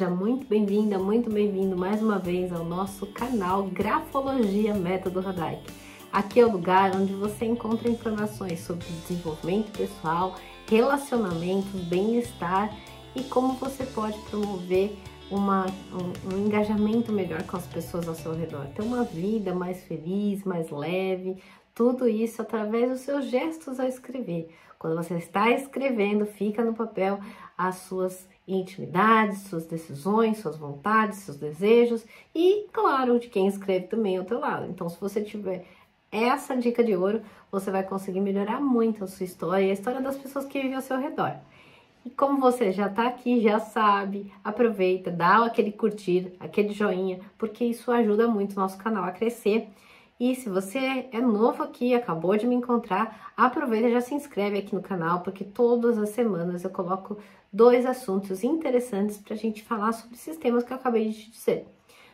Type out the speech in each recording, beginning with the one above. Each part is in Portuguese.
Seja muito bem-vinda, muito bem-vindo mais uma vez ao nosso canal Grafologia Método Radaic. Aqui é o lugar onde você encontra informações sobre desenvolvimento pessoal, relacionamentos, bem-estar e como você pode promover um engajamento melhor com as pessoas ao seu redor. Ter uma vida mais feliz, mais leve, tudo isso através dos seus gestos ao escrever. Quando você está escrevendo, fica no papel as suas intimidades, suas decisões, suas vontades, seus desejos e, claro, de quem escreve também ao teu lado. Então, se você tiver essa dica de ouro, você vai conseguir melhorar muito a sua história e a história das pessoas que vivem ao seu redor. E como você já tá aqui, já sabe, aproveita, dá aquele curtir, aquele joinha, porque isso ajuda muito o nosso canal a crescer. E se você é novo aqui, acabou de me encontrar, aproveita e já se inscreve aqui no canal, porque todas as semanas eu coloco 2 assuntos interessantes para a gente falar sobre esses temas que eu acabei de te dizer.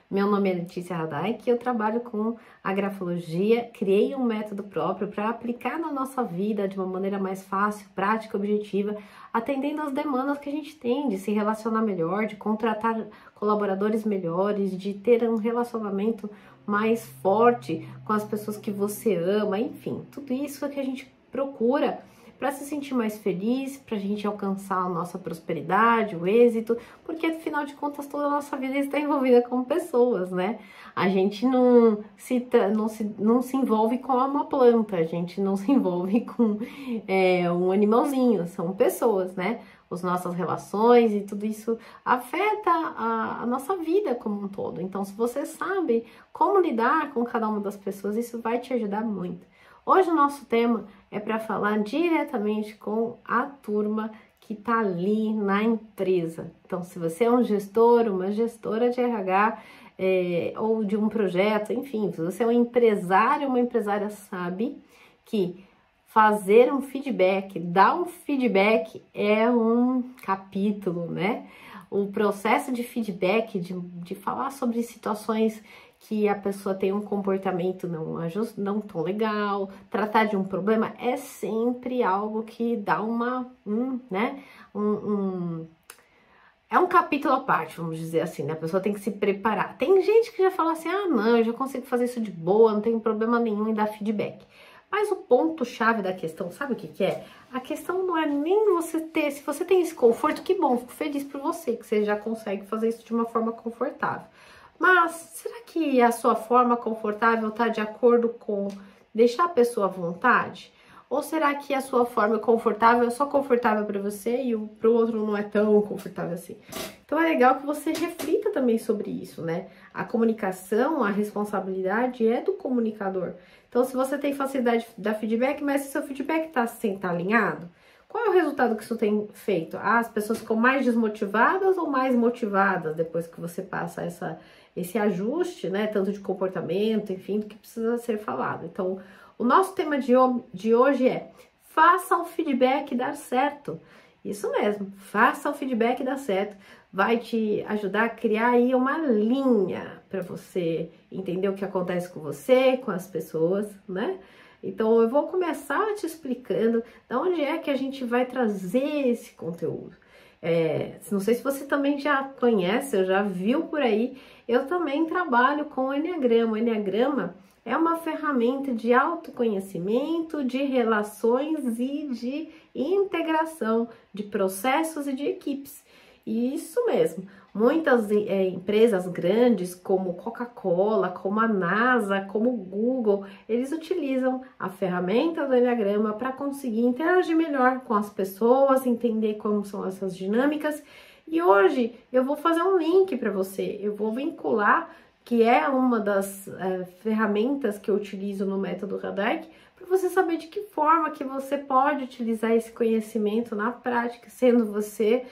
Meu nome é Letícia Radaic e eu trabalho com a grafologia, criei um método próprio para aplicar na nossa vida de uma maneira mais fácil, prática, objetiva, atendendo às demandas que a gente tem de se relacionar melhor, de contratar colaboradores melhores, de ter um relacionamento mais forte com as pessoas que você ama, enfim, tudo isso é que a gente procura para se sentir mais feliz, para a gente alcançar a nossa prosperidade, o êxito, porque afinal de contas toda a nossa vida está envolvida com pessoas, né? A gente não se envolve com uma planta, a gente não se envolve com um animalzinho, são pessoas, né? As nossas relações e tudo isso afeta a nossa vida como um todo. Então, se você sabe como lidar com cada uma das pessoas, isso vai te ajudar muito. Hoje o nosso tema é para falar diretamente com a turma que está ali na empresa. Então, se você é um gestor, uma gestora de RH ou de um projeto, enfim, se você é um empresário, uma empresária, sabe que fazer um feedback, dar um feedback é um capítulo, né? O processo de feedback, de falar sobre situações que a pessoa tem um comportamento não tão legal, tratar de um problema é sempre algo que dá é um capítulo à parte, vamos dizer assim, né? A pessoa tem que se preparar. Tem gente que já fala assim, ah, não, eu já consigo fazer isso de boa, não tenho problema nenhum em dar feedback. Mas o ponto-chave da questão, sabe o que é? A questão não é nem você ter, se você tem esse conforto, que bom, fico feliz por você, que você já consegue fazer isso de uma forma confortável. Mas, será que a sua forma confortável está de acordo com deixar a pessoa à vontade? Ou será que a sua forma confortável é só confortável para você e para o outro não é tão confortável assim? Então, é legal que você reflita também sobre isso, né? A comunicação, a responsabilidade é do comunicador. Então, se você tem facilidade de dar feedback, mas se seu feedback está sem estar alinhado, qual é o resultado que isso tem feito? As pessoas ficam mais desmotivadas ou mais motivadas depois que você passa esse ajuste, né? Tanto de comportamento, enfim, do que precisa ser falado. Então, o nosso tema de hoje é: faça o feedback dar certo. Isso mesmo, faça o feedback dar certo. Vai te ajudar a criar aí uma linha para você entender o que acontece com você, com as pessoas, né? Então, eu vou começar te explicando de onde é que a gente vai trazer esse conteúdo. Não sei se você também já conhece, ou já viu por aí, eu também trabalho com o Enneagrama. O Enneagrama é uma ferramenta de autoconhecimento, de relações e de integração de processos e de equipes. Isso mesmo, muitas empresas grandes como Coca-Cola, como a NASA, como o Google, eles utilizam a ferramenta do Enneagrama para conseguir interagir melhor com as pessoas, entender como são essas dinâmicas. E hoje eu vou fazer um link para você, eu vou vincular, que é uma das ferramentas que eu utilizo no método Radaic, para você saber de que forma que você pode utilizar esse conhecimento na prática, sendo você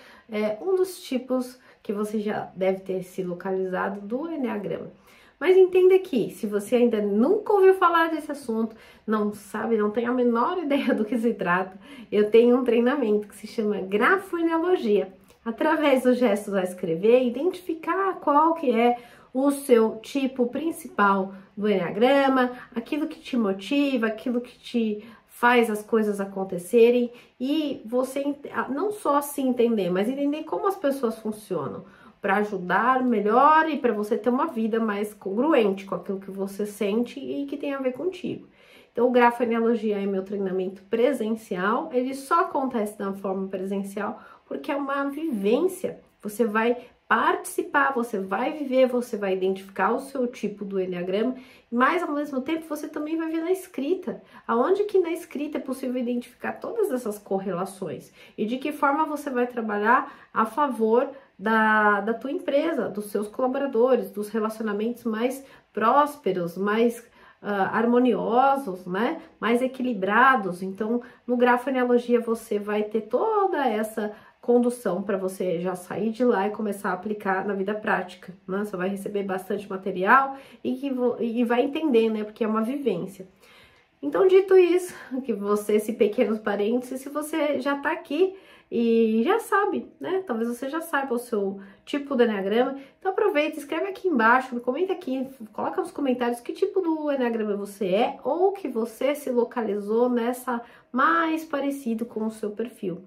um dos tipos que você já deve ter se localizado do Enneagrama. Mas entenda que, se você ainda nunca ouviu falar desse assunto, não sabe, não tem a menor ideia do que se trata, eu tenho um treinamento que se chama Grafoenologia. Através dos gestos a escrever, identificar qual que é o seu tipo principal do Enneagrama, aquilo que te motiva, aquilo que te faz as coisas acontecerem e você não só se entender, mas entender como as pessoas funcionam. para ajudar melhor e para você ter uma vida mais congruente com aquilo que você sente e que tem a ver contigo. Então, o Grafoenealogia é meu treinamento presencial, ele só acontece da forma presencial porque é uma vivência. Você vai participar, você vai viver, você vai identificar o seu tipo do Enneagrama, mas ao mesmo tempo você também vai ver na escrita, aonde que na escrita é possível identificar todas essas correlações e de que forma você vai trabalhar a favor da tua empresa, dos seus colaboradores, dos relacionamentos mais prósperos, mais harmoniosos, né? Mais equilibrados. Então, no Grafoenealogia você vai ter toda essa condução para você já sair de lá e começar a aplicar na vida prática, né? Você vai receber bastante material e vai entender, né? Porque é uma vivência. Então, dito isso, que você, esse pequenos parênteses, se você já tá aqui e já sabe, né? Talvez você já saiba o seu tipo do Enneagrama. Então aproveita, escreve aqui embaixo, comenta aqui, coloca nos comentários que tipo do Enneagrama você é ou que você se localizou nessa mais parecido com o seu perfil.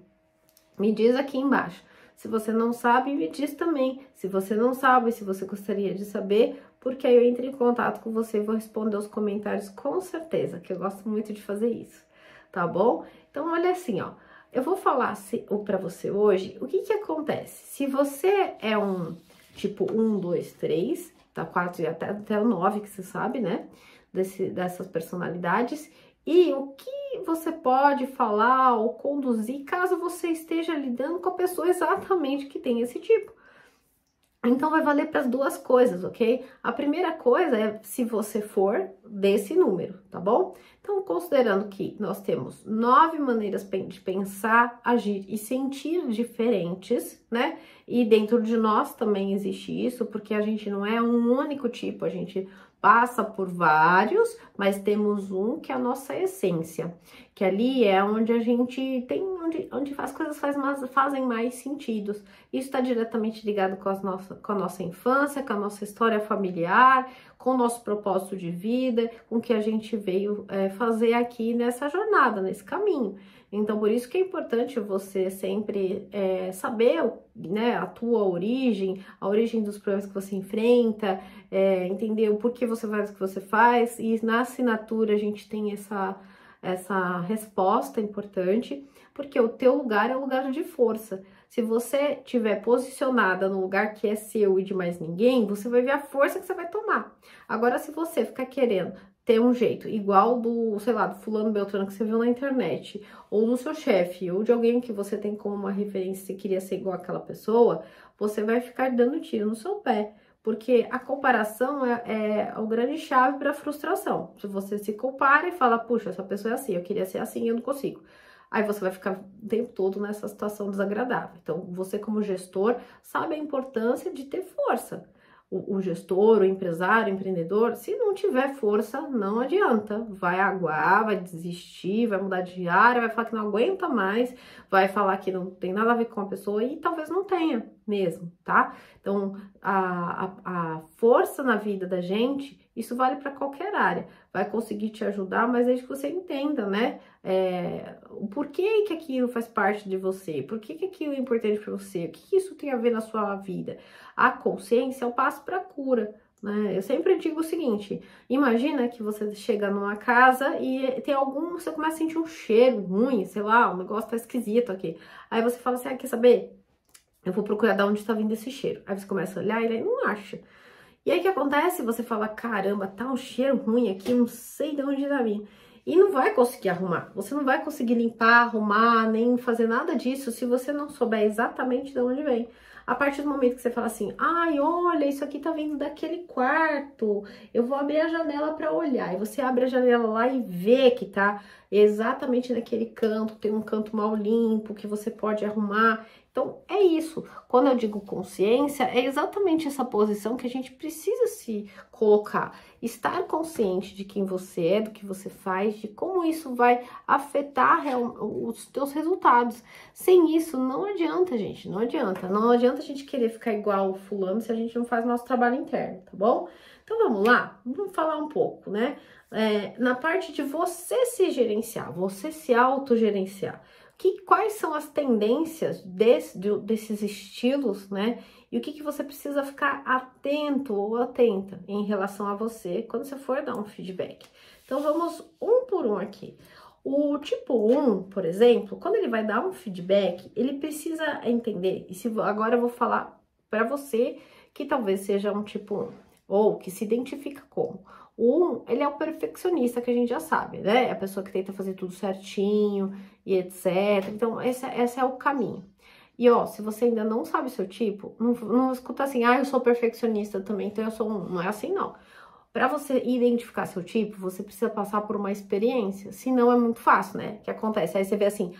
Me diz aqui embaixo. Se você não sabe, me diz também. Se você não sabe, se você gostaria de saber, porque aí eu entro em contato com você e vou responder os comentários com certeza, que eu gosto muito de fazer isso, tá bom? Então, olha assim, ó. Eu vou falar para você hoje o que acontece. Se você é um tipo 1, 2, 3, tá? 4 e até o 9, que você sabe, né? Dessas personalidades. E o que você pode falar ou conduzir caso você esteja lidando com a pessoa exatamente que tem esse tipo. Então, vai valer para as duas coisas, ok? A primeira coisa é se você for desse número, tá bom? Então, considerando que nós temos 9 maneiras de pensar, agir e sentir diferentes, né? E dentro de nós também existe isso, porque a gente não é um único tipo, a gente passa por vários, mas temos um que é a nossa essência, que ali é onde a gente tem, onde as coisas fazem mais sentido. Isso está diretamente ligado com a nossa infância, com a nossa história familiar, com o nosso propósito de vida, com o que a gente veio fazer aqui nessa jornada, nesse caminho. Então, por isso que é importante você sempre saber, né, a tua origem, a origem dos problemas que você enfrenta, entender o porquê você faz o que você faz, e na assinatura a gente tem essa resposta importante, porque o teu lugar é o lugar de força. Se você estiver posicionada no lugar que é seu e de mais ninguém, você vai ver a força que você vai tomar. Agora, se você ficar querendo ter um jeito igual do, sei lá, do fulano Beltrano que você viu na internet, ou do seu chefe, ou de alguém que você tem como uma referência e queria ser igual àquela pessoa, você vai ficar dando tiro no seu pé. Porque a comparação é o grande chave para a frustração. Se você se compara e fala, puxa, essa pessoa é assim, eu queria ser assim, eu não consigo. Aí você vai ficar o tempo todo nessa situação desagradável. Então, você como gestor sabe a importância de ter força. O gestor, o empresário, o empreendedor, se não tiver força, não adianta. Vai aguar, vai desistir, vai mudar de área, vai falar que não aguenta mais, vai falar que não tem nada a ver com a pessoa e talvez não tenha mesmo, tá? Então, a força na vida da gente, isso vale para qualquer área. Vai conseguir te ajudar, mas desde que você entenda, né? O porquê que aquilo faz parte de você, por que aquilo é importante para você, o que isso tem a ver na sua vida. A consciência é o passo para a cura, né? Eu sempre digo o seguinte, imagina que você chega numa casa e tem você começa a sentir um cheiro ruim, sei lá, o negócio tá esquisito aqui. Aí você fala assim, quer saber? Eu vou procurar de onde está vindo esse cheiro. Aí você começa a olhar e aí não acha. E aí o que acontece? Você fala, caramba, tá um cheiro ruim aqui, não sei de onde tá vindo. E não vai conseguir arrumar. Você não vai conseguir limpar, arrumar, nem fazer nada disso se você não souber exatamente de onde vem. A partir do momento que você fala assim, ai, olha, isso aqui tá vindo daquele quarto, eu vou abrir a janela para olhar. E você abre a janela lá e vê que tá exatamente naquele canto, tem um canto mal limpo, que você pode arrumar. Então, é isso. Quando eu digo consciência, é exatamente essa posição que a gente precisa se colocar. Estar consciente de quem você é, do que você faz, de como isso vai afetar os teus resultados. Sem isso, não adianta, gente, não adianta. Não adianta a gente querer ficar igual o fulano se a gente não faz nosso trabalho interno, tá bom? Então, vamos lá? Vamos falar um pouco, né? Na parte de você se gerenciar, você se autogerenciar. quais são as tendências desses estilos, né? E o que você precisa ficar atento ou atenta em relação a você quando você for dar um feedback. Então, vamos um por um aqui. O tipo 1, por exemplo, quando ele vai dar um feedback, ele precisa entender, e agora eu vou falar para você que talvez seja um tipo 1, ou que se identifica como. O 1, ele é o perfeccionista, que a gente já sabe, né? É a pessoa que tenta fazer tudo certinho e etc. Então, esse é o caminho. E, ó, se você ainda não sabe seu tipo, não escuta assim, eu sou perfeccionista também, então eu sou um. Não é assim, não. Para você identificar seu tipo, você precisa passar por uma experiência, senão é muito fácil, né? O que acontece? Aí você vê assim,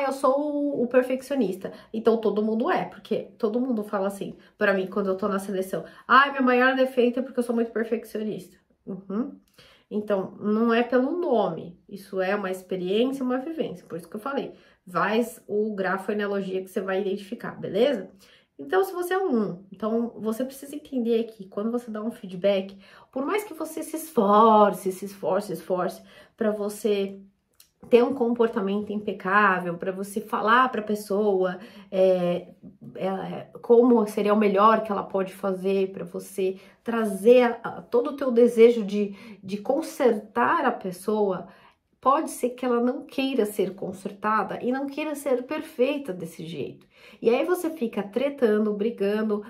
eu sou o perfeccionista, então todo mundo é, porque todo mundo fala assim, para mim, quando eu tô na seleção, meu maior defeito é porque eu sou muito perfeccionista. Então, não é pelo nome, isso é uma experiência, uma vivência, por isso que eu falei, faz o grafo, a analogia que você vai identificar, beleza? Então, se você é um 1, então você precisa entender que quando você dá um feedback, por mais que você se esforce para você ter um comportamento impecável, para você falar para a pessoa como seria o melhor que ela pode fazer, para você trazer todo o teu desejo de consertar a pessoa, pode ser que ela não queira ser consertada e não queira ser perfeita desse jeito. E aí você fica tretando, brigando,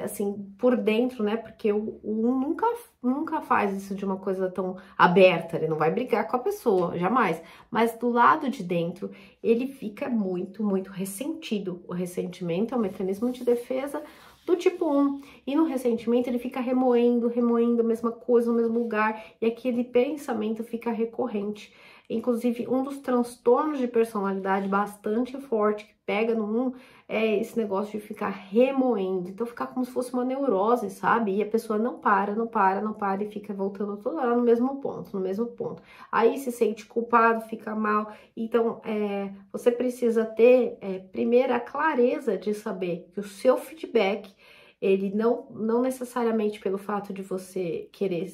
assim, por dentro, né? Porque o nunca faz isso de uma coisa tão aberta, ele não vai brigar com a pessoa, jamais. Mas do lado de dentro, ele fica muito, muito ressentido. O ressentimento é um mecanismo de defesa do tipo 1, e no ressentimento ele fica remoendo a mesma coisa no mesmo lugar, e aquele pensamento fica recorrente. Inclusive, um dos transtornos de personalidade bastante forte que pega no 1 é esse negócio de ficar remoendo, então ficar como se fosse uma neurose, sabe? E a pessoa não para e fica voltando toda hora no mesmo ponto. Aí se sente culpado, fica mal. Então, você precisa ter, primeiro, a clareza de saber que o seu feedback, ele não necessariamente pelo fato de você querer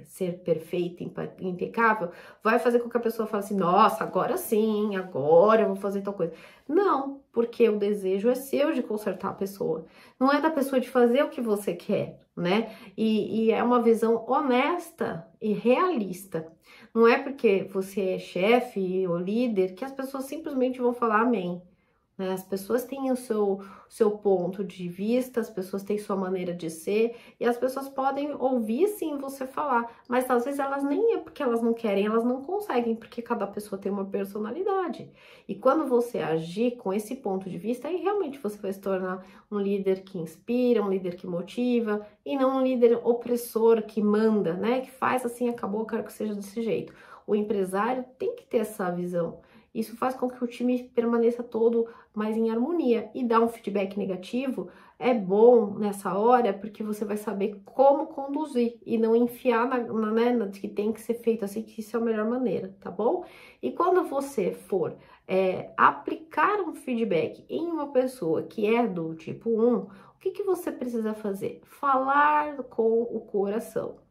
ser perfeito, impecável, vai fazer com que a pessoa fale assim, nossa, agora sim, agora eu vou fazer tal coisa. Não, porque o desejo é seu de consertar a pessoa. Não é da pessoa de fazer o que você quer, né? E é uma visão honesta e realista. Não é porque você é chefe ou líder que as pessoas simplesmente vão falar amém. As pessoas têm o seu ponto de vista, as pessoas têm sua maneira de ser, e as pessoas podem ouvir sim você falar, mas às vezes elas nem é porque elas não querem, elas não conseguem, porque cada pessoa tem uma personalidade. E quando você agir com esse ponto de vista, aí realmente você vai se tornar um líder que inspira, um líder que motiva, e não um líder opressor que manda, né? Que faz assim, acabou, eu quero que seja desse jeito. O empresário tem que ter essa visão. Isso faz com que o time permaneça todo mais em harmonia. E dar um feedback negativo é bom nessa hora, porque você vai saber como conduzir e não enfiar na que tem que ser feito assim, que isso é a melhor maneira, tá bom? E quando você for aplicar um feedback em uma pessoa que é do tipo 1, o que você precisa fazer? Falar com o coração.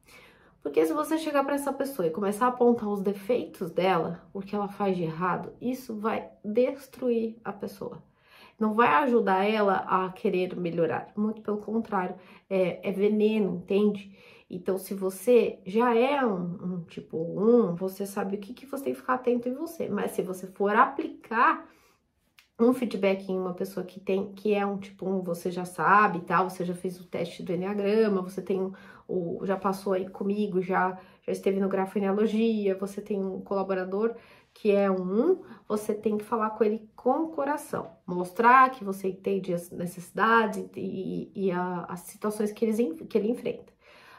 Porque se você chegar para essa pessoa e começar a apontar os defeitos dela, o que ela faz de errado, isso vai destruir a pessoa. Não vai ajudar ela a querer melhorar, muito pelo contrário, é veneno, entende? Então, se você já é um tipo 1, você sabe o que você tem que ficar atento em você. Mas se você for aplicar um feedback em uma pessoa que é um tipo 1, você já sabe e tal, você já fez o teste do Enneagrama, você tem já passou aí comigo, já esteve no grafo Enealogia, você tem um colaborador que é um 1, você tem que falar com ele com o coração, mostrar que você entende as necessidades e as situações que ele enfrenta.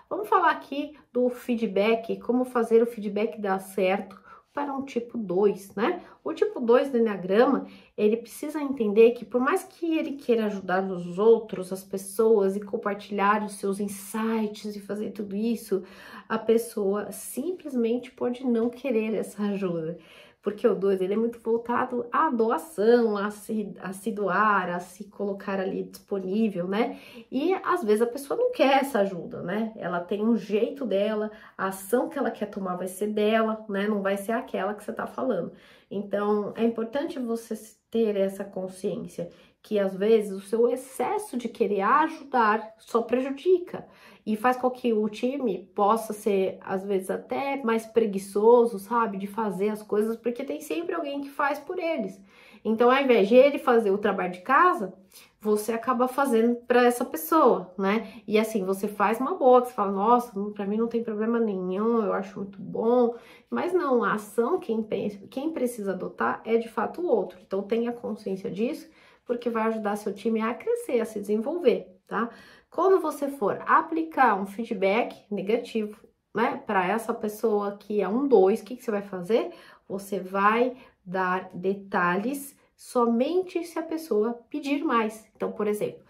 Vamos falar aqui do feedback, como fazer o feedback dar certo para um tipo 2, né? O tipo 2 do Enneagrama, ele precisa entender que por mais que ele queira ajudar os outros, as pessoas, e compartilhar os seus insights e fazer tudo isso, a pessoa simplesmente pode não querer essa ajuda. Porque o 2, ele é muito voltado à doação, a se doar, a se colocar ali disponível, né? E às vezes a pessoa não quer essa ajuda, né? Ela tem um jeito dela, a ação que ela quer tomar vai ser dela, né? Não vai ser aquela que você tá falando. Então, é importante você ter essa consciência que às vezes o seu excesso de querer ajudar só prejudica e faz com que o time possa ser, às vezes, até mais preguiçoso, sabe, de fazer as coisas, porque tem sempre alguém que faz por eles. Então, ao invés de ele fazer o trabalho de casa, você acaba fazendo para essa pessoa, né? E assim, você faz uma boa, que você fala, nossa, para mim não tem problema nenhum, eu acho muito bom. Mas não, a ação, quem precisa adotar é de fato o outro. Então, tenha consciência disso, porque vai ajudar seu time a crescer, a se desenvolver, tá? Quando você for aplicar um feedback negativo, né, para essa pessoa que é um 2, o que você vai fazer? Você vai dar detalhes somente se a pessoa pedir mais. Então, por exemplo,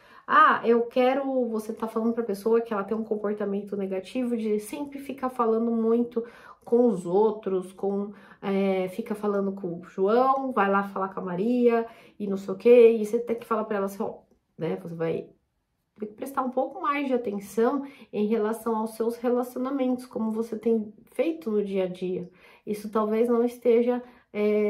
você tá falando para a pessoa que ela tem um comportamento negativo de sempre ficar falando muito com os outros, fica falando com o João, vai lá falar com a Maria e não sei o que, e você tem que falar para ela assim, ó, né, você vai ter que prestar um pouco mais de atenção em relação aos seus relacionamentos, como você tem feito no dia a dia. Isso talvez não esteja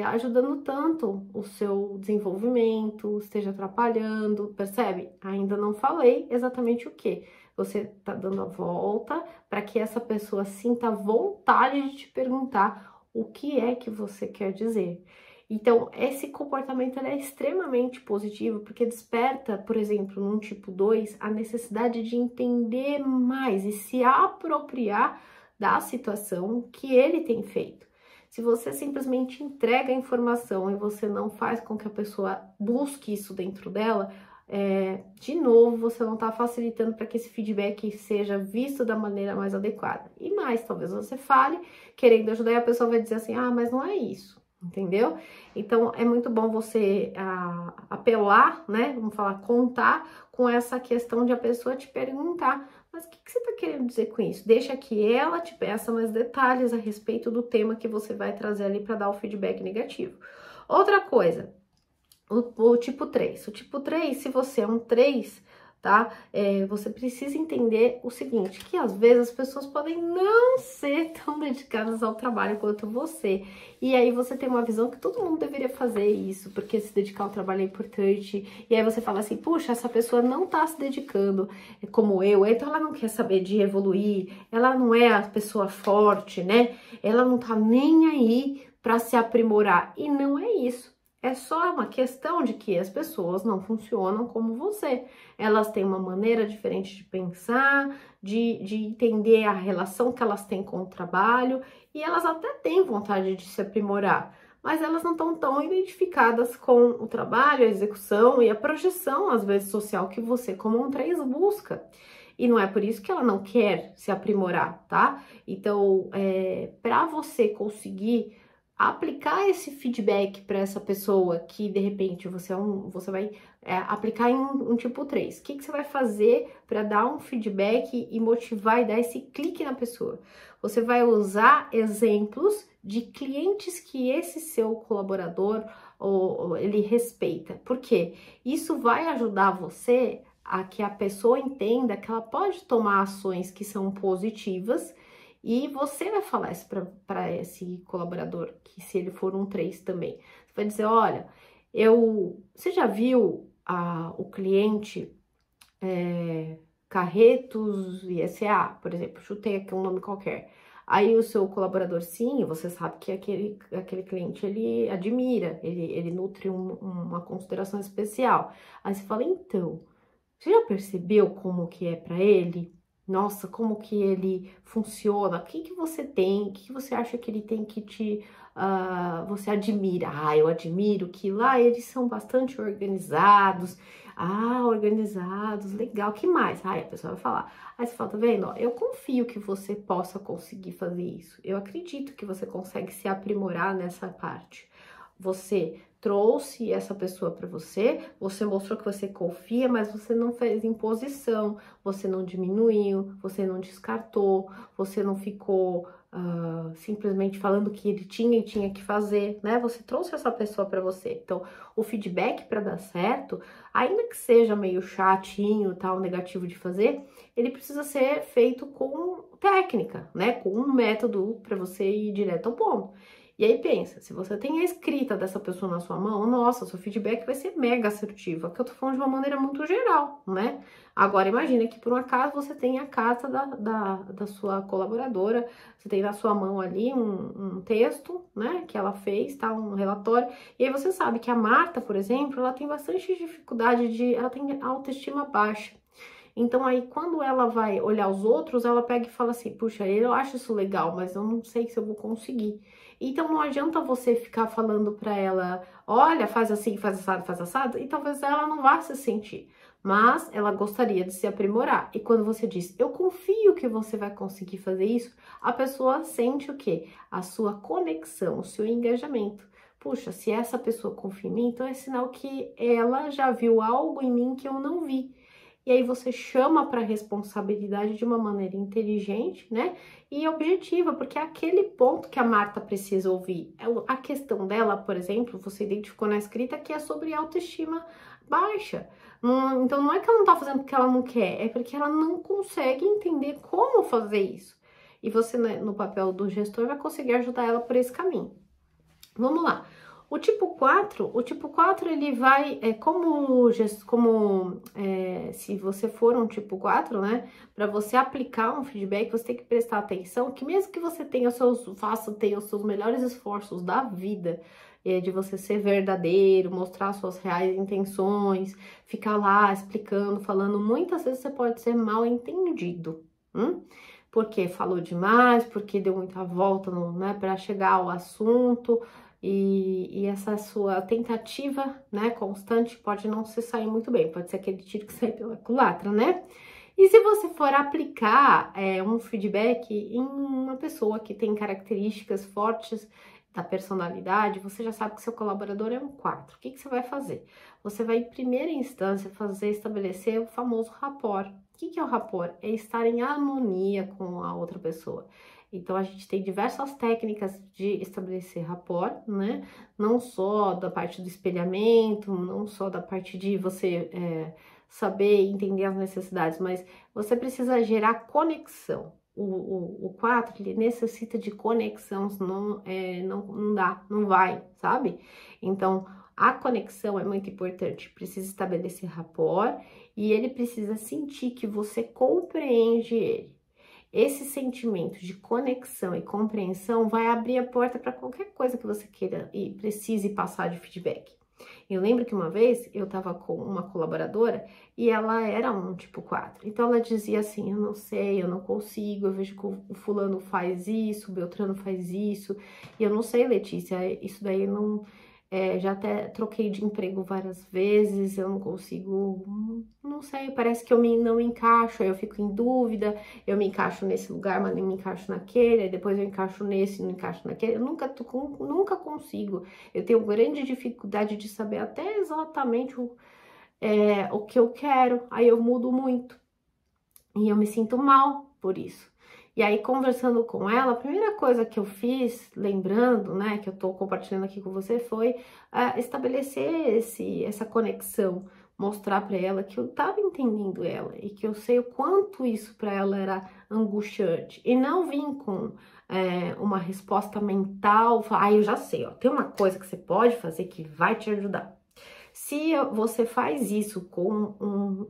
ajudando tanto o seu desenvolvimento, esteja atrapalhando, percebe? Ainda não falei exatamente o que. Você tá dando a volta para que essa pessoa sinta vontade de te perguntar o que é que você quer dizer. Então, esse comportamento é extremamente positivo, porque desperta, por exemplo, num tipo 2, a necessidade de entender mais e se apropriar da situação que ele tem feito. Se você simplesmente entrega a informação e você não faz com que a pessoa busque isso dentro dela, de novo, você não está facilitando para que esse feedback seja visto da maneira mais adequada. E mais, talvez você fale, querendo ajudar, e a pessoa vai dizer assim, mas não é isso. Entendeu? Então, é muito bom você apelar, né? Vamos falar, contar com essa questão de a pessoa te perguntar, mas o que você tá querendo dizer com isso? Deixa que ela te peça mais detalhes a respeito do tema que você vai trazer ali para dar o feedback negativo. Outra coisa, o tipo 3. O tipo 3, se você é um 3, tá? Você precisa entender o seguinte, que às vezes as pessoas podem não ser tão dedicadas ao trabalho quanto você. E aí você tem uma visão que todo mundo deveria fazer isso, porque se dedicar ao trabalho é importante. E aí você fala assim, puxa, essa pessoa não tá se dedicando como eu, então ela não quer saber de evoluir, ela não é a pessoa forte, né? Ela não tá nem aí para se aprimorar. E não é isso. É só uma questão de que as pessoas não funcionam como você. Elas têm uma maneira diferente de pensar, de entender a relação que elas têm com o trabalho, e elas até têm vontade de se aprimorar, mas elas não estão tão identificadas com o trabalho, a execução e a projeção, às vezes, social que você, como um 3, busca. E não é por isso que ela não quer se aprimorar, tá? Então, para você conseguir aplicar esse feedback para essa pessoa que de repente você vai aplicar em um tipo 3. O que você vai fazer para dar um feedback e motivar e dar esse clique na pessoa? Você vai usar exemplos de clientes que esse seu colaborador ele respeita. Por quê? Isso vai ajudar você a que a pessoa entenda que ela pode tomar ações que são positivas. E você vai falar isso para esse colaborador, que se ele for um 3 também. Você vai dizer, olha, você já viu o cliente Carretos ISA, por exemplo, chutei aqui um nome qualquer. Aí o seu colaborador, sim, você sabe que aquele cliente, ele admira, ele nutre uma consideração especial. Aí você fala, então, você já percebeu como que é para ele? Nossa, como que ele funciona? O que você tem? O que você acha que ele tem que você admira? Eu admiro que lá eles são bastante organizados. Organizados, legal. Que mais? A pessoa vai falar. Aí você fala, tá vendo? Eu confio que você possa conseguir fazer isso. Eu acredito que você consegue se aprimorar nessa parte. Você trouxe essa pessoa para você mostrou que você confia, mas você não fez imposição, você não diminuiu, você não descartou, você não ficou simplesmente falando que ele tinha e tinha que fazer, né? Você trouxe essa pessoa para você. Então, o feedback para dar certo, ainda que seja meio chatinho, tal, negativo de fazer, ele precisa ser feito com técnica, né? Com um método para você ir direto ao ponto. E aí pensa, se você tem a escrita dessa pessoa na sua mão, nossa, seu feedback vai ser mega assertivo. Aqui eu tô falando de uma maneira muito geral, né? Agora imagina que por um acaso você tem a carta da sua colaboradora, você tem na sua mão ali um texto, né, que ela fez, tá? Um relatório. E aí você sabe que a Marta, por exemplo, ela tem bastante dificuldade ela tem autoestima baixa. Então aí quando ela vai olhar os outros, ela pega e fala assim, puxa, eu acho isso legal, mas eu não sei se eu vou conseguir. Então não adianta você ficar falando pra ela, olha, faz assim, faz assado, e talvez ela não vá se sentir. Mas ela gostaria de se aprimorar. E quando você diz, eu confio que você vai conseguir fazer isso, a pessoa sente o quê? A sua conexão, o seu engajamento. Puxa, se essa pessoa confia em mim, então é sinal que ela já viu algo em mim que eu não vi. E aí você chama para responsabilidade de uma maneira inteligente, né? E objetiva, porque é aquele ponto que a Marta precisa ouvir. A questão dela, por exemplo, você identificou na escrita que é sobre autoestima baixa. Então não é que ela não tá fazendo porque ela não quer, é porque ela não consegue entender como fazer isso. E você, né, no papel do gestor, vai conseguir ajudar ela por esse caminho. Vamos lá. O tipo 4, ele vai, se você for um tipo 4, né, para você aplicar um feedback, você tem que prestar atenção que mesmo que você tenha tenha os seus melhores esforços da vida, de você ser verdadeiro, mostrar suas reais intenções, ficar lá explicando, falando, muitas vezes você pode ser mal entendido, porque falou demais, porque deu muita volta, né, para chegar ao assunto. E essa sua tentativa, né, constante, pode não se sair muito bem, pode ser aquele tiro que sai pela culatra, né? E se você for aplicar um feedback em uma pessoa que tem características fortes da personalidade, você já sabe que seu colaborador é um 4. O que você vai fazer? Você vai, em primeira instância, estabelecer o famoso rapport. O que é o rapport? É estar em harmonia com a outra pessoa. Então, a gente tem diversas técnicas de estabelecer rapport, né? Não só da parte do espelhamento, não só da parte de você saber entender as necessidades, mas você precisa gerar conexão. O 4, ele necessita de conexão, senão não dá, não vai, sabe? Então, a conexão é muito importante, precisa estabelecer rapport e ele precisa sentir que você compreende ele. Esse sentimento de conexão e compreensão vai abrir a porta para qualquer coisa que você queira e precise passar de feedback. Eu lembro que uma vez eu estava com uma colaboradora e ela era um tipo 4. Então ela dizia assim, eu não sei, eu não consigo, eu vejo que o fulano faz isso, o Beltrano faz isso, e eu não sei, Letícia, isso daí não... já até troquei de emprego várias vezes, eu não consigo, não sei, parece que eu não me encaixo, aí eu fico em dúvida, eu me encaixo nesse lugar, mas não me encaixo naquele, aí depois eu encaixo nesse, não encaixo naquele, eu nunca consigo, eu tenho grande dificuldade de saber até exatamente o que eu quero, aí eu mudo muito, e eu me sinto mal por isso. E aí, conversando com ela, a primeira coisa que eu fiz, lembrando, né, que eu tô compartilhando aqui com você, foi estabelecer essa conexão, mostrar para ela que eu tava entendendo ela e que eu sei o quanto isso para ela era angustiante. E não vim com uma resposta mental, falar, eu já sei, ó, tem uma coisa que você pode fazer que vai te ajudar. Se você faz isso com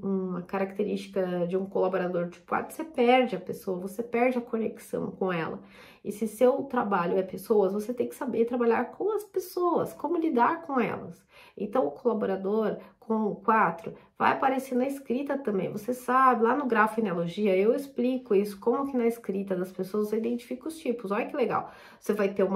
uma característica de um colaborador tipo 4, você perde a pessoa, você perde a conexão com ela. E se seu trabalho é pessoas, você tem que saber trabalhar com as pessoas, como lidar com elas. Então, o colaborador com o 4 vai aparecer na escrita também. Você sabe, lá no Grafo Enealogia, eu explico isso, como que na escrita das pessoas você identifica os tipos. Olha que legal. Você vai ter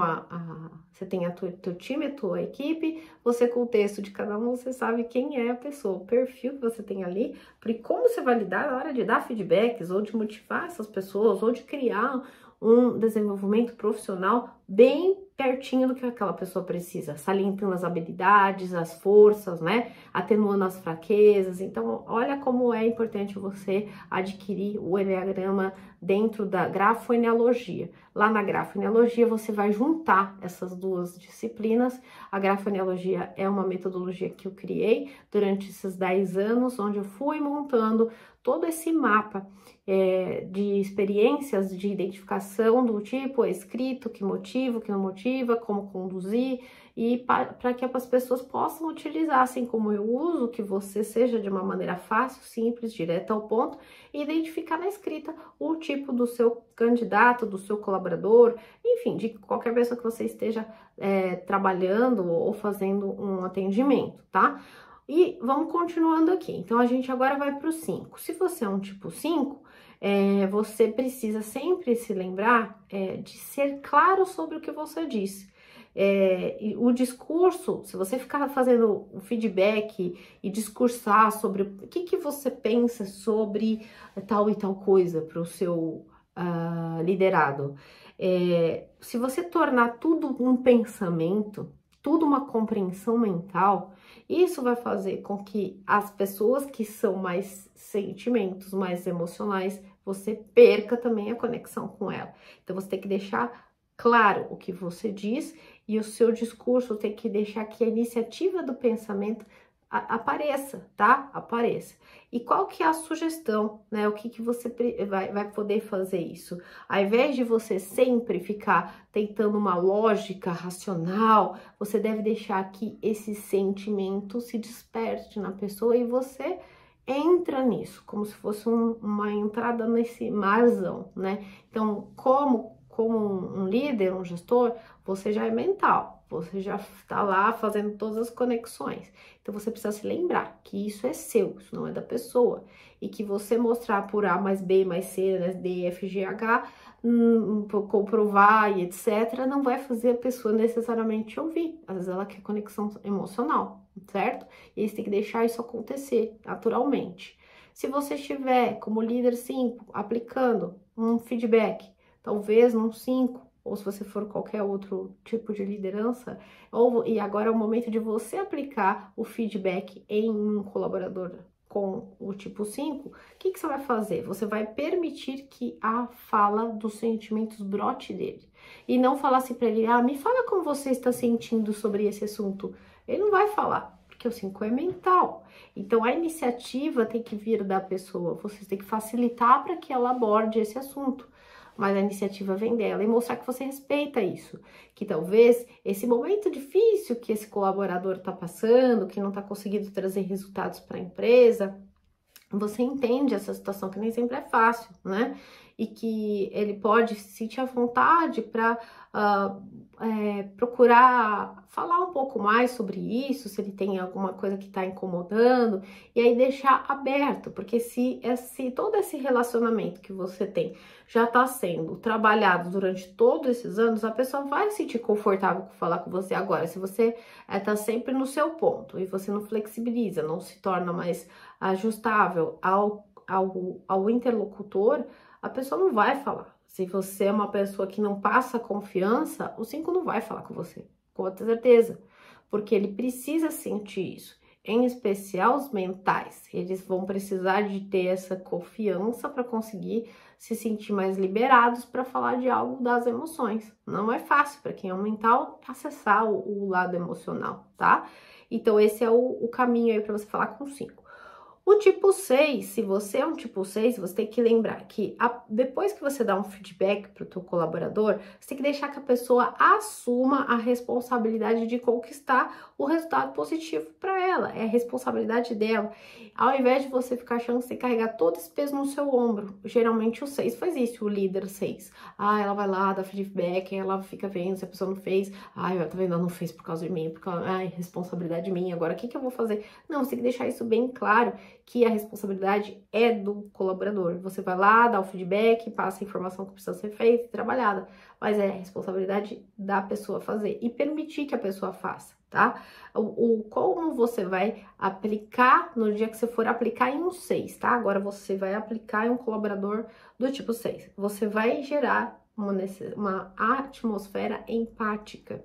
você tem teu time, a tua equipe, você com o texto de cada um, você sabe quem é a pessoa, o perfil que você tem ali, porque como você vai lidar na hora de dar feedbacks, ou de motivar essas pessoas, ou de criar um desenvolvimento profissional bem pertinho do que aquela pessoa precisa, salientando as habilidades, as forças, né? Atenuando as fraquezas. Então, olha como é importante você adquirir o Enneagrama dentro da grafoenealogia. Lá na grafoenealogia, você vai juntar essas duas disciplinas. A grafoenealogia é uma metodologia que eu criei durante esses 10 anos, onde eu fui montando todo esse mapa de experiências de identificação do tipo escrito, que motiva, que não motiva, como conduzir, e para que as pessoas possam utilizar, assim como eu uso, que você seja de uma maneira fácil, simples, direta ao ponto, e identificar na escrita o tipo do seu candidato, do seu colaborador, enfim, de qualquer pessoa que você esteja trabalhando ou fazendo um atendimento, tá? E vamos continuando aqui. Então, a gente agora vai para o 5. Se você é um tipo 5, você precisa sempre se lembrar de ser claro sobre o que você diz. E o discurso, se você ficar fazendo o feedback e discursar sobre o que você pensa sobre tal e tal coisa para o seu liderado, se você tornar tudo um pensamento, tudo uma compreensão mental, isso vai fazer com que as pessoas que são mais sentimentos, mais emocionais, você perca também a conexão com ela. Então, você tem que deixar claro o que você diz e o seu discurso tem que deixar que a iniciativa do pensamento apareça, tá? Apareça. E qual que é a sugestão, né? O que você vai poder fazer isso? Ao invés de você sempre ficar tentando uma lógica racional, você deve deixar que esse sentimento se desperte na pessoa e você entra nisso, como se fosse uma entrada nesse marzão, né? Então, como um líder, um gestor, você já é mental, você já está lá fazendo todas as conexões. Então, você precisa se lembrar que isso é seu, isso não é da pessoa. E que você mostrar por A mais B mais C, né, D, F, G, H, comprovar e etc., não vai fazer a pessoa necessariamente ouvir. Às vezes ela quer conexão emocional, certo? E você tem que deixar isso acontecer naturalmente. Se você estiver como líder 5, aplicando um feedback, talvez num 5, ou se você for qualquer outro tipo de liderança, e agora é o momento de você aplicar o feedback em um colaborador com o tipo 5, o que você vai fazer? Você vai permitir que a fala dos sentimentos brote dele. E não falar assim para ele, me fala como você está sentindo sobre esse assunto. Ele não vai falar, porque o 5 é mental. Então, a iniciativa tem que vir da pessoa, você tem que facilitar para que ela aborde esse assunto. Mas a iniciativa vem dela e mostrar que você respeita isso. Que talvez esse momento difícil que esse colaborador está passando, que não está conseguindo trazer resultados para a empresa, você entende essa situação, que nem sempre é fácil, né? E que ele pode se sentir à vontade para procurar falar um pouco mais sobre isso, se ele tem alguma coisa que está incomodando, e aí deixar aberto, porque se todo esse relacionamento que você tem já está sendo trabalhado durante todos esses anos, a pessoa vai se sentir confortável com falar com você. Agora, se você está sempre no seu ponto e você não flexibiliza, não se torna mais ajustável ao interlocutor, a pessoa não vai falar. Se você é uma pessoa que não passa confiança, o 5 não vai falar com você, com certeza, porque ele precisa sentir isso. Em especial os mentais, eles vão precisar de ter essa confiança para conseguir se sentir mais liberados para falar de algo das emoções. Não é fácil para quem é um mental acessar o lado emocional, tá? Então esse é o caminho aí para você falar com o 5. O tipo 6, se você é um tipo 6, você tem que lembrar que depois que você dá um feedback para o teu colaborador, você tem que deixar que a pessoa assuma a responsabilidade de conquistar o resultado positivo para ela. É a responsabilidade dela. Ao invés de você ficar achando que você carregar todo esse peso no seu ombro. Geralmente o 6 faz isso, o líder 6. Ela vai lá, dá feedback, ela fica vendo se a pessoa não fez. Eu tô vendo, ela não fez por causa de mim, responsabilidade minha. Agora, o que eu vou fazer? Não, você tem que deixar isso bem claro, que a responsabilidade é do colaborador. Você vai lá, dá o feedback, passa a informação que precisa ser feita e trabalhada, mas é a responsabilidade da pessoa fazer e permitir que a pessoa faça, tá? Como você vai aplicar no dia que você for aplicar em um 6, tá? Agora você vai aplicar em um colaborador do tipo 6. Você vai gerar uma atmosfera empática.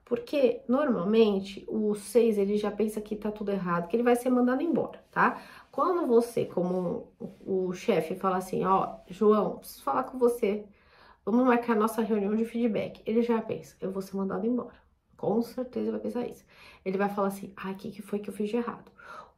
Porque, normalmente, o 6, ele já pensa que tá tudo errado, que ele vai ser mandado embora, tá? Quando você, como o chefe, fala assim, ó, João, preciso falar com você, vamos marcar nossa reunião de feedback. Ele já pensa, eu vou ser mandado embora. Com certeza ele vai pensar isso. Ele vai falar assim, o que foi que eu fiz de errado?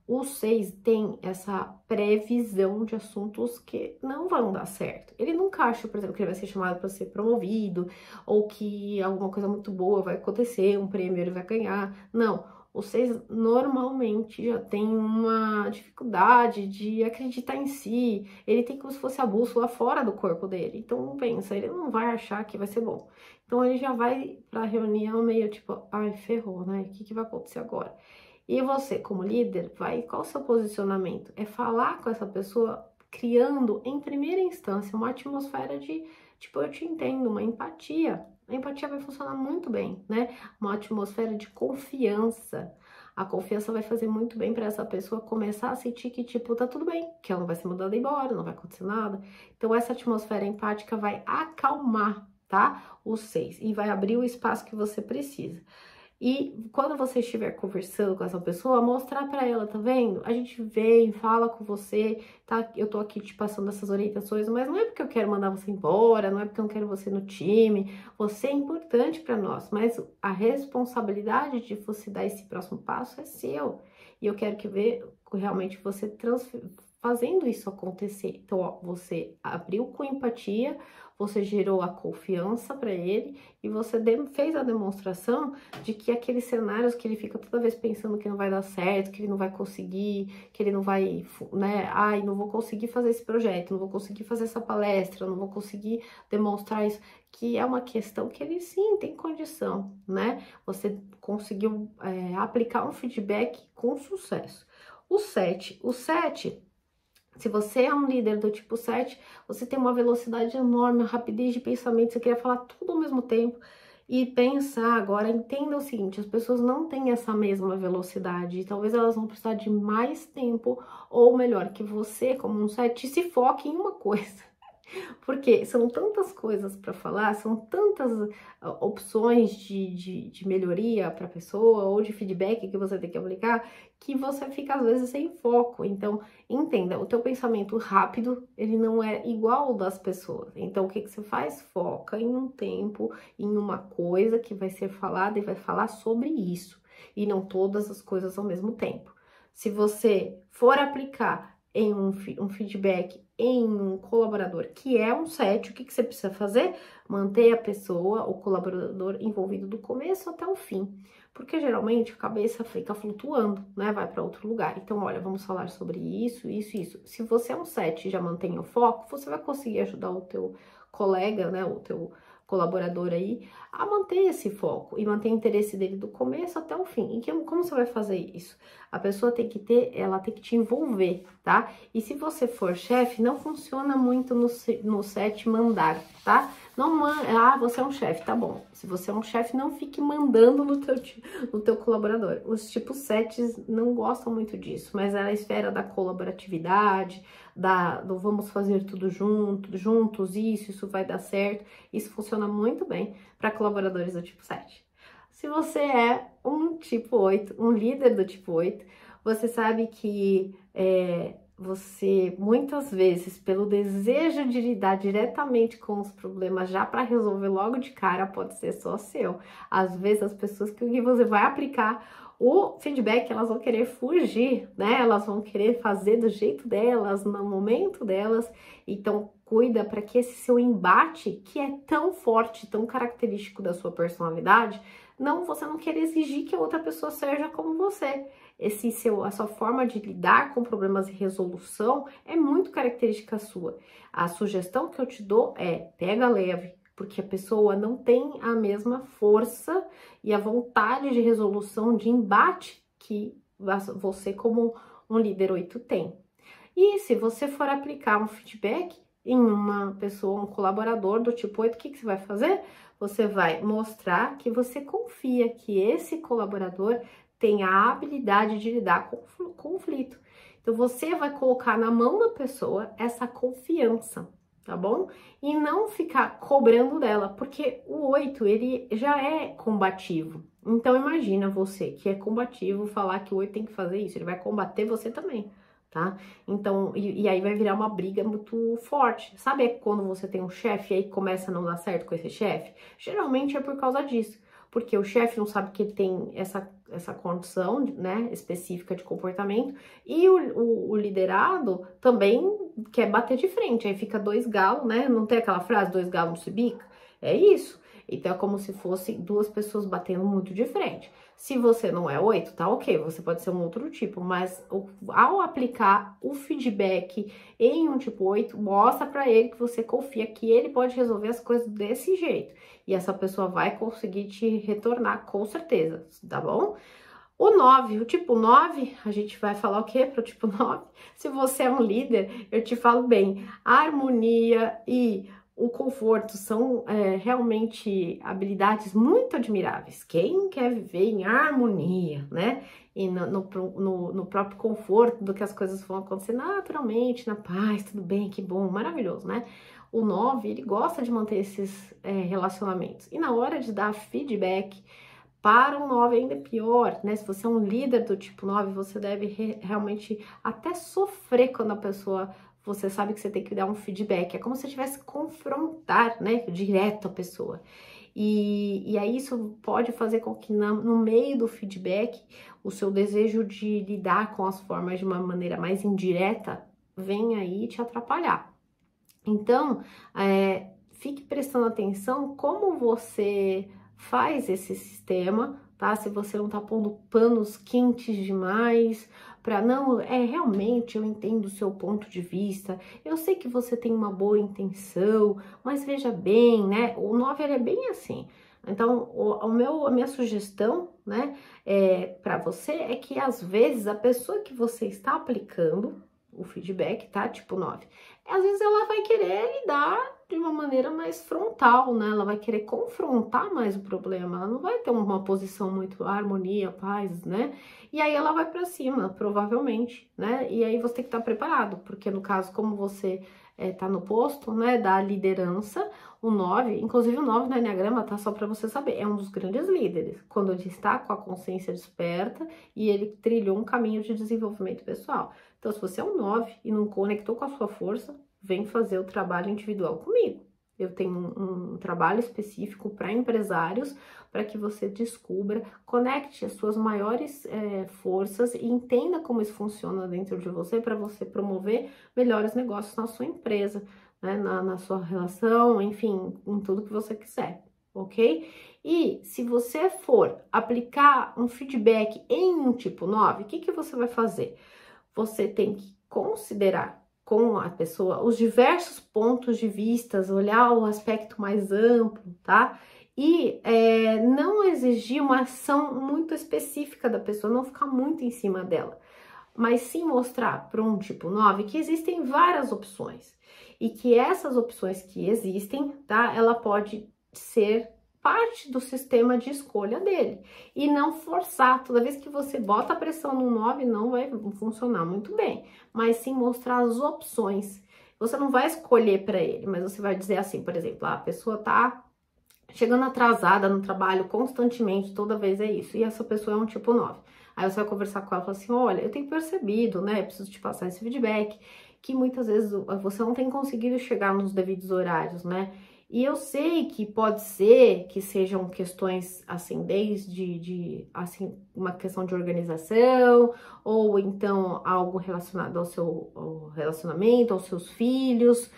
O 6 tem essa previsão de assuntos que não vão dar certo. Ele nunca acha, por exemplo, que ele vai ser chamado para ser promovido, ou que alguma coisa muito boa vai acontecer, um prêmio ele vai ganhar. Não. O 6 normalmente já tem uma dificuldade de acreditar em si. Ele tem como se fosse a bússola fora do corpo dele. Então, pensa, ele não vai achar que vai ser bom. Então, ele já vai para a reunião meio tipo, ai, ferrou, né? O que vai acontecer agora? E você, como líder, qual o seu posicionamento? É falar com essa pessoa, criando, em primeira instância, uma atmosfera de, tipo, eu te entendo, uma empatia. A empatia vai funcionar muito bem, né? Uma atmosfera de confiança. A confiança vai fazer muito bem para essa pessoa começar a sentir que, tipo, tá tudo bem, que ela não vai ser mandada embora, não vai acontecer nada. Então, essa atmosfera empática vai acalmar, tá? O 6 e vai abrir o espaço que você precisa. E quando você estiver conversando com essa pessoa, mostrar para ela, tá vendo? A gente vem, fala com você, tá? Eu tô aqui te passando essas orientações, mas não é porque eu quero mandar você embora, não é porque eu não quero você no time. Você é importante para nós, mas a responsabilidade de você dar esse próximo passo é seu. E eu quero ver realmente você fazendo isso acontecer. Então, ó, você abriu com empatia, você gerou a confiança para ele e você fez a demonstração de que aqueles cenários que ele fica toda vez pensando que não vai dar certo, que ele não vai conseguir, que ele não vai, né? Ai, não vou conseguir fazer esse projeto, não vou conseguir fazer essa palestra, não vou conseguir demonstrar isso, que é uma questão que ele sim tem condição, né? Você conseguiu aplicar um feedback com sucesso. O 7, se você é um líder do tipo 7, você tem uma velocidade enorme, uma rapidez de pensamento, você queria falar tudo ao mesmo tempo e pensar. Agora, entenda o seguinte, as pessoas não têm essa mesma velocidade e talvez elas vão precisar de mais tempo, ou melhor, que você, como um 7, se foque em uma coisa. Porque são tantas coisas para falar, são tantas opções de melhoria para a pessoa ou de feedback que você tem que aplicar, que você fica às vezes sem foco. Então, entenda, o teu pensamento rápido, ele não é igual ao das pessoas. Então, o que você faz? Foca em um tempo, em uma coisa que vai ser falada e vai falar sobre isso, e não todas as coisas ao mesmo tempo. Se você for aplicar em um feedback em um colaborador que é um 7, o que você precisa fazer? Manter a pessoa, o colaborador, envolvido do começo até o fim. Porque geralmente a cabeça fica flutuando, né? Vai para outro lugar. Então, olha, vamos falar sobre isso, isso, isso. Se você é um 7 e já mantém o foco, você vai conseguir ajudar o teu colega, né? O teu colaborador aí, a manter esse foco e manter o interesse dele do começo até o fim. E como você vai fazer isso? A pessoa tem que te envolver, tá? E se você for chefe, não funciona muito no 7 mandar, tá? Não você é um chefe, tá bom. Se você é um chefe, não fique mandando no teu colaborador. Os tipos 7 não gostam muito disso, mas é a esfera da colaboratividade, do vamos fazer tudo juntos, isso vai dar certo. Isso funciona muito bem para colaboradores do tipo 7. Se você é um tipo 8, um líder do tipo 8, você sabe que você, muitas vezes, pelo desejo de lidar diretamente com os problemas já para resolver logo de cara, pode ser só seu. Às vezes, as pessoas que você vai aplicar o feedback, elas vão querer fugir, né? Elas vão querer fazer do jeito delas, no momento delas. Então, cuida para que esse seu embate, que é tão forte, tão característico da sua personalidade, você não quer exigir que a outra pessoa seja como você. A sua forma de lidar com problemas e resolução é muito característica sua. A sugestão que eu te dou é, pega leve, porque a pessoa não tem a mesma força e a vontade de resolução, de embate que você como um líder 8 tem. E se você for aplicar um feedback em uma pessoa, um colaborador do tipo 8, o que você vai fazer? Você vai mostrar que você confia que esse colaborador tem a habilidade de lidar com conflito. Então, você vai colocar na mão da pessoa essa confiança, tá bom? E não ficar cobrando dela, porque o 8, ele já é combativo. Então, imagina você que é combativo falar que o 8 tem que fazer isso, ele vai combater você também, tá? Então, e aí vai virar uma briga muito forte. Sabe quando você tem um chefe e aí começa a não dar certo com esse chefe? Geralmente é por causa disso, porque o chefe não sabe que ele tem essa condição, né, específica de comportamento, e o liderado também quer bater de frente, aí fica dois galos, né? Não tem aquela frase, dois galos não se bica? É isso. Então é como se fossem duas pessoas batendo muito de frente. Se você não é 8, tá ok, você pode ser um outro tipo, mas ao aplicar o feedback em um tipo 8, mostra pra ele que você confia que ele pode resolver as coisas desse jeito. E essa pessoa vai conseguir te retornar com certeza, tá bom? O 9, o tipo 9, a gente vai falar o quê para o tipo 9? Se você é um líder, eu te falo bem, a harmonia e o conforto são realmente habilidades muito admiráveis. Quem quer viver em harmonia, né? E no próprio conforto do que as coisas vão acontecer naturalmente, na paz, tudo bem, que bom, maravilhoso, né? O 9, ele gosta de manter esses relacionamentos. E na hora de dar feedback, para um 9 ainda é pior, né? Se você é um líder do tipo 9, você deve realmente até sofrer quando a pessoa, você sabe que você tem que dar um feedback. É como se tivesse que confrontar, né? Direto a pessoa. E aí isso pode fazer com que no meio do feedback, o seu desejo de lidar com as formas de uma maneira mais indireta venha aí te atrapalhar. Então, fique prestando atenção como você faz esse sistema, tá? Se você não tá pondo panos quentes demais, para não, realmente eu entendo o seu ponto de vista, eu sei que você tem uma boa intenção, mas veja bem, né? O 9 ele é bem assim. Então, a minha sugestão, né, para você é que às vezes a pessoa que você está aplicando o feedback, tá? Tipo 9. Às vezes ela vai querer lidar de uma maneira mais frontal, né? Ela vai querer confrontar mais o problema. Ela não vai ter uma posição muito harmonia, paz, né? E aí ela vai para cima, provavelmente, né? E aí você tem que estar preparado, porque no caso, como você tá no posto, né, da liderança, o 9, inclusive o 9 no Enneagrama, tá? Só para você saber, é um dos grandes líderes, quando ele está com a consciência desperta e ele trilhou um caminho de desenvolvimento pessoal. Então, se você é um 9 e não conectou com a sua força, vem fazer o trabalho individual comigo. Eu tenho um trabalho específico para empresários, para que você descubra, conecte as suas maiores forças e entenda como isso funciona dentro de você, para você promover melhores negócios na sua empresa, né, na sua relação, enfim, em tudo que você quiser, ok? E se você for aplicar um feedback em um tipo 9, o que você vai fazer? Você tem que considerar com a pessoa os diversos pontos de vista, olhar o aspecto mais amplo, tá? E não exigir uma ação muito específica da pessoa, não ficar muito em cima dela, mas sim mostrar para um tipo 9 que existem várias opções e que essas opções que existem, tá? Ela pode ser parte do sistema de escolha dele e não forçar. Toda vez que você bota a pressão no 9, não vai funcionar muito bem, mas sim mostrar as opções. Você não vai escolher para ele, mas você vai dizer assim, por exemplo, a pessoa tá chegando atrasada no trabalho constantemente, toda vez é isso, e essa pessoa é um tipo 9. Aí você vai conversar com ela e falar assim, olha, eu tenho percebido, né, preciso te passar esse feedback, que muitas vezes você não tem conseguido chegar nos devidos horários, né? E eu sei que pode ser que sejam questões, assim, desde assim, uma questão de organização, ou então algo relacionado ao seu relacionamento, aos seus filhos.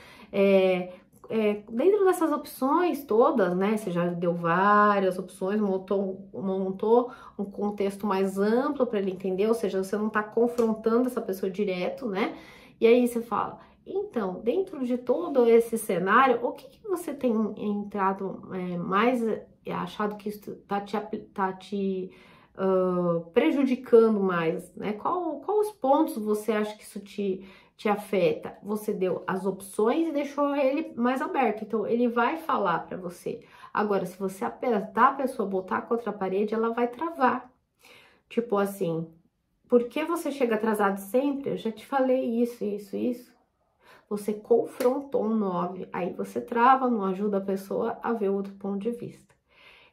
Dentro dessas opções todas, né, você já deu várias opções, montou um contexto mais amplo para ele entender, ou seja, você não está confrontando essa pessoa direto, né? E aí você fala, então, dentro de todo esse cenário, o que você tem entrado mais, achado que isso tá te prejudicando mais, né? Qual os pontos você acha que isso te afeta? Você deu as opções e deixou ele mais aberto, então ele vai falar para você. Agora, se você apertar a pessoa, botar contra a parede, ela vai travar. Tipo assim, por que você chega atrasado sempre? Eu já te falei isso. você confrontou um 9, aí você trava, não ajuda a pessoa a ver outro ponto de vista.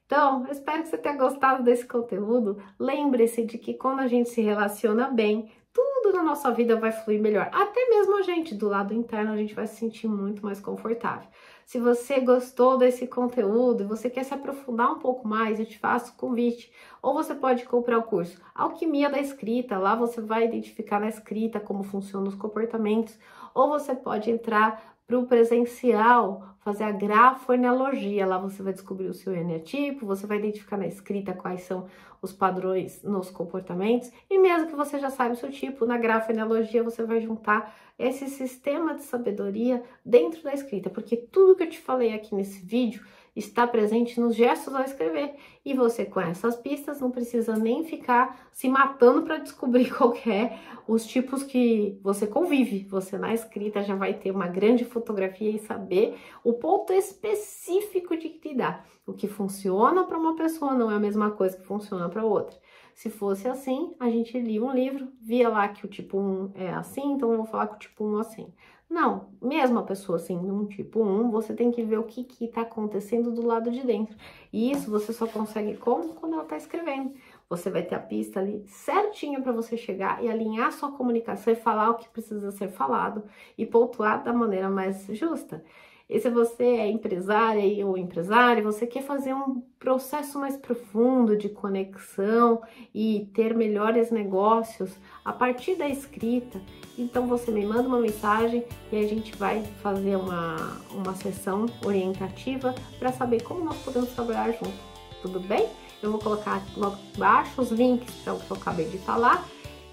Então, eu espero que você tenha gostado desse conteúdo. Lembre-se de que quando a gente se relaciona bem, tudo na nossa vida vai fluir melhor. Até mesmo a gente, do lado interno, a gente vai se sentir muito mais confortável. Se você gostou desse conteúdo e você quer se aprofundar um pouco mais, eu te faço o convite. Ou você pode comprar o curso Alquimia da Escrita, lá você vai identificar na escrita como funcionam os comportamentos. Ou você pode entrar para o presencial, fazer a grafoenologia, lá você vai descobrir o seu eneatipo, você vai identificar na escrita quais são os padrões nos comportamentos, e mesmo que você já saiba o seu tipo, na grafoenologia você vai juntar esse sistema de sabedoria dentro da escrita, porque tudo que eu te falei aqui nesse vídeo está presente nos gestos ao escrever, e você com essas pistas não precisa nem ficar se matando para descobrir qual que é os tipos que você convive. Você na escrita já vai ter uma grande fotografia e saber o ponto específico de que dá. O que funciona para uma pessoa não é a mesma coisa que funciona para outra. Se fosse assim, a gente lia um livro, via lá que o tipo 1 é assim, então eu vou falar que o tipo 1 é assim. Não, mesmo a pessoa assim, num tipo 1, você tem que ver o que está acontecendo do lado de dentro. E isso você só consegue como? Quando ela está escrevendo. Você vai ter a pista ali certinha para você chegar e alinhar sua comunicação e falar o que precisa ser falado e pontuar da maneira mais justa. E se você é empresária ou empresário, você quer fazer um processo mais profundo de conexão e ter melhores negócios a partir da escrita, então você me manda uma mensagem e a gente vai fazer uma sessão orientativa para saber como nós podemos trabalhar juntos, tudo bem? Eu vou colocar logo embaixo os links para o que eu acabei de falar.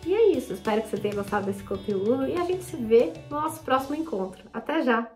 E é isso, espero que você tenha gostado desse conteúdo e a gente se vê no nosso próximo encontro. Até já!